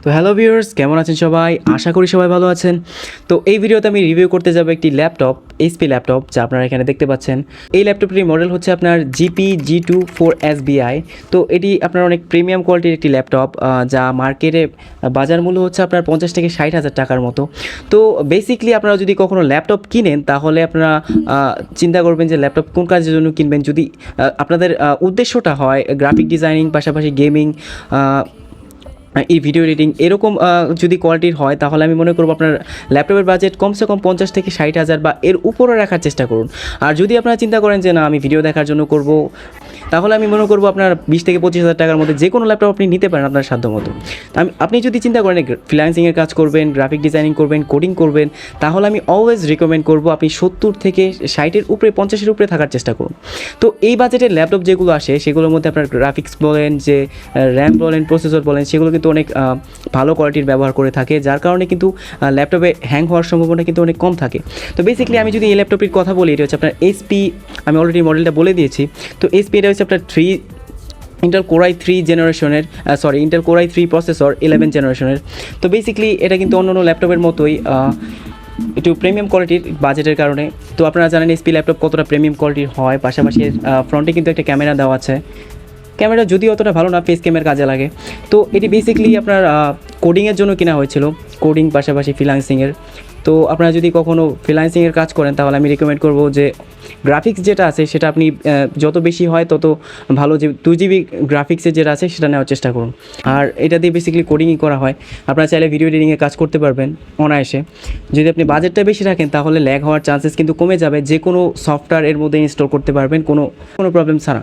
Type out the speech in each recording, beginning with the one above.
তো hello viewers, কেমন আছেন সবাই? আশা করি সবাই ভালো আছেন। তো এই ভিডিওতে আমি রিভিউ করতে যাব একটি ল্যাপটপ, এইচপি ল্যাপটপ, যা আপনারা এখানে দেখতে পাচ্ছেন। এই ল্যাপটপটির মডেল হচ্ছে আপনার জিপি G2 4SBI। তো এটি আপনার অনেক প্রিমিয়াম কোয়ালিটির একটি ল্যাপটপ, যা মার্কেটে বাজার মূল্য হচ্ছে আপনার 50 থেকে 60,000 টাকার মতো। তো বেসিকলি আপনারা যদি কখনো ল্যাপটপ কিনেন, তাহলে আপনারা চিন্তা করবেন যে ল্যাপটপ কোন কাজের জন্য কিনবেন। যদি আপনাদের উদ্দেশ্যটা হয় গ্রাফিক ডিজাইনিং, পাশাপাশি গেমিং, এই ভিডিও এডিটিং এরকম যদি কোয়ালিটির হয়, তাহলে আমি মনে করব আপনার ল্যাপটপের বাজেট কমসে কম 50 থেকে 60,000 বা এর উপরে রাখার চেষ্টা করুন। আর যদি আপনারা চিন্তা করেন যে না, আমি ভিডিও দেখার জন্য করব, তাহলে আমি মনে করব আপনার 20 থেকে 25,000 টাকার মধ্যে যে কোনো ল্যাপটপ আপনি নিতে পারেন আপনার সাধ্য মতো। আপনি যদি চিন্তা করেন ফ্রিল্যান্সিংয়ের কাজ করবেন, গ্রাফিক ডিজাইনিং করবেন, কোডিং করবেন, তাহলে আমি অলওয়েজ রিকমেন্ড করব আপনি 70 থেকে 60-এর উপরে, 50-এর উপরে থাকার চেষ্টা করুন। তো এই বাজেটের ল্যাপটপ যেগুলো আসে, সেগুলোর মধ্যে আপনার গ্রাফিক্স বলেন, যে র্যাম বলেন, প্রসেসর বলেন, সেগুলো কিন্তু অনেক ভালো কোয়ালিটির ব্যবহার করে থাকে, যার কারণে কিন্তু ল্যাপটপে হ্যাং হওয়ার সম্ভাবনা কিন্তু অনেক কম থাকে। তো বেসিক্যালি আমি যদি এই ল্যাপটপের কথা বলি, এটা হচ্ছে আপনার এইচপি, আমি অলরেডি মডেলটা বলে দিয়েছি। তো এইচপি এটা হচ্ছে আপনার ইন্টেল Core i3 জেনারেশনের, ইন্টেল Core i3 প্রসেসর 11 জেনারেশনের। তো বেসিক্যালি এটা কিন্তু অন্যান্য ল্যাপটপের মতোই একটু প্রিমিয়াম কোয়ালিটির বাজেটের কারণে। তো আপনারা জানেন এইচপি ল্যাপটপ কতটা প্রিমিয়াম কোয়ালিটির হয়। পাশাপাশি ফ্রন্টে কিন্তু একটা ক্যামেরা দেওয়া আছে। ক্যামেরা যদিও অতটা ভালো না, ফেস ক্যামেরার কাজে লাগে। তো এটি বেসিক্যালি আপনার কোডিংয়ের জন্য কেনা হয়েছিল, কোডিং পাশাপাশি ফ্রিল্যান্সিংয়ের। তো আপনারা যদি কখনও ফ্রিল্যান্সিংয়ের কাজ করেন, তাহলে আমি রিকমেন্ড করবো যে গ্রাফিক্স যেটা আছে সেটা আপনি যত বেশি হয় তত ভালো, যে 2GB গ্রাফিক্সের যেটা আছে সেটা নেওয়ার চেষ্টা করুন। আর এটা দিয়ে বেসিক্যালি কোডিংই করা হয়। আপনারা চাইলে ভিডিও এডিটিংয়ে কাজ করতে পারবেন অনায়াসে। যদি আপনি বাজেটটা বেশি রাখেন, তাহলে ল্যাগ হওয়ার চান্সেস কিন্তু কমে যাবে। যে কোনো সফটওয়্যার এর মধ্যে ইনস্টল করতে পারবেন কোনো প্রবলেম ছাড়া।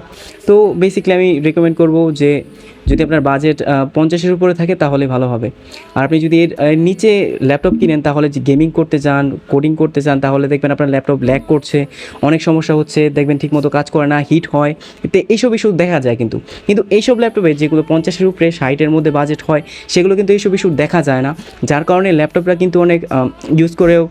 তো বেসিক্যালি আমি রিকমেন্ড করবো যে যদি আপনার বাজেট 50-এর উপরে থাকে, তাহলে ভালো হবে। আর আপনি যদি এর নিচে ল্যাপটপ কিনেন, তাহলে যে গেমিং করতে চান, কোডিং করতে চান, তাহলে দেখবেন আপনার ল্যাপটপ ল্যাগ করছে, অনেক সমস্যা হচ্ছে, দেখবেন ঠিকমতো কাজ করে না, হিট হয়, এতে এইসব ইস্যু দেখা যায়। কিন্তু এইসব ল্যাপটপে যেগুলো 50-এর উপরে 60-এর মধ্যে বাজেট হয়, সেগুলো কিন্তু এইসব ইস্যু দেখা যায় না, যার কারণে ল্যাপটপটা কিন্তু অনেক ইউজ করেও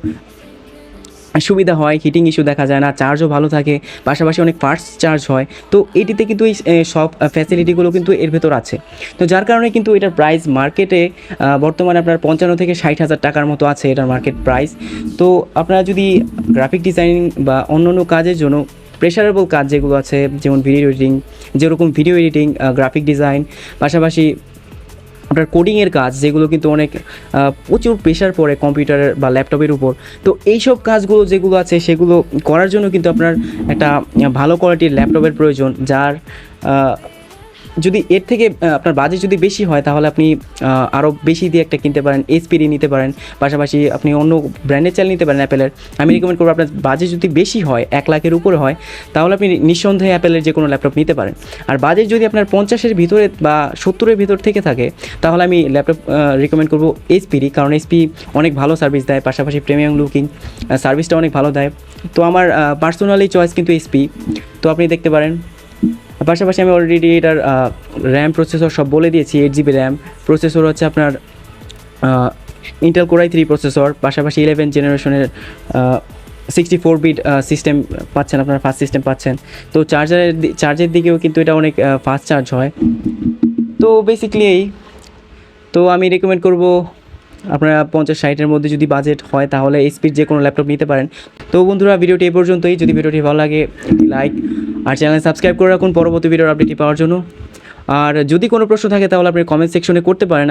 সুবিধা হয়, হিটিং ইস্যু দেখা যায় না, চার্জও ভালো থাকে, পাশাপাশি অনেক ফাস্ট চার্জ হয়। তো এটিতে কিন্তু এই সব ফ্যাসিলিটিগুলো কিন্তু এর ভেতর আছে। তো যার কারণে কিন্তু এটার প্রাইস মার্কেটে বর্তমানে আপনার 55 থেকে 60,000 টাকার মতো আছে এটার মার্কেট প্রাইস। তো আপনারা যদি গ্রাফিক ডিজাইনিং বা অন্য কাজের জন্য প্রেশারেবল কাজ যেগুলো আছে, যেমন ভিডিও এডিটিং, গ্রাফিক ডিজাইন, পাশাপাশি আপনার কোডিংয়ের কাজ, যেগুলো কিন্তু অনেক প্রচুর প্রেশার পড়ে কম্পিউটারের বা ল্যাপটপের উপর। তো এইসব কাজগুলো যেগুলো আছে, সেগুলো করার জন্য কিন্তু আপনার একটা ভালো কোয়ালিটির ল্যাপটপের প্রয়োজন, যার যদি এর থেকে আপনার বাজেট যদি বেশি হয়, তাহলে আপনি আরও বেশি দিয়ে একটা কিনতে পারেন, এইচপিডি নিতে পারেন, পাশাপাশি আপনি অন্য ব্র্যান্ডের চাল নিতে পারেন অ্যাপেলের। আমি রিকমেন্ড করবো আপনার বাজেট যদি বেশি হয়, 1 লাখের উপরে হয়, তাহলে আপনি নিঃসন্দেহে অ্যাপেলের যে কোনো ল্যাপটপ নিতে পারেন। আর বাজেট যদি আপনার 50-এর ভিতরে বা 70-এর ভিতর থেকে থাকে, তাহলে আমি ল্যাপটপ রিকমেন্ড করবো এইচপিডি, কারণ এইচপি অনেক ভালো সার্ভিস দেয়, পাশাপাশি প্রিমিয়াম লুকিং সার্ভিসটা অনেক ভালো দেয়। তো আমার পার্সোনালি চয়েস কিন্তু এইচপি, তো আপনি দেখতে পারেন। পাশাপাশি আমি অলরেডি এটার র্যাম প্রসেসর সব বলে দিয়েছি। 8GB র্যাম প্রসেসর হচ্ছে আপনার ইন্টেল Core i3 প্রসেসর, পাশাপাশি 11 জেনারেশনের 64-বিট সিস্টেম পাচ্ছেন, আপনার ফাস্ট সিস্টেম পাচ্ছেন। তো চার্জের দিকেও কিন্তু এটা অনেক ফাস্ট চার্জ হয়। তো বেসিক্যালি তো আমি রেকমেন্ড করব আপনারা 50-60-এর মধ্যে যদি বাজেট হয়, তাহলে এইচপির যে কোনো ল্যাপটপ নিতে পারেন। তো বন্ধুরা, ভিডিওটি এই পর্যন্তই। যদি ভিডিওটি ভালো লাগে, লাইক আর চ্যানেল সাবস্ক্রাইব করে রাখুন পরবর্তী ভিডিওর আপডেটটি পাওয়ার জন্য। আর যদি কোনো প্রশ্ন থাকে, তাহলে আপনি কমেন্ট সেকশনে করতে পারেন।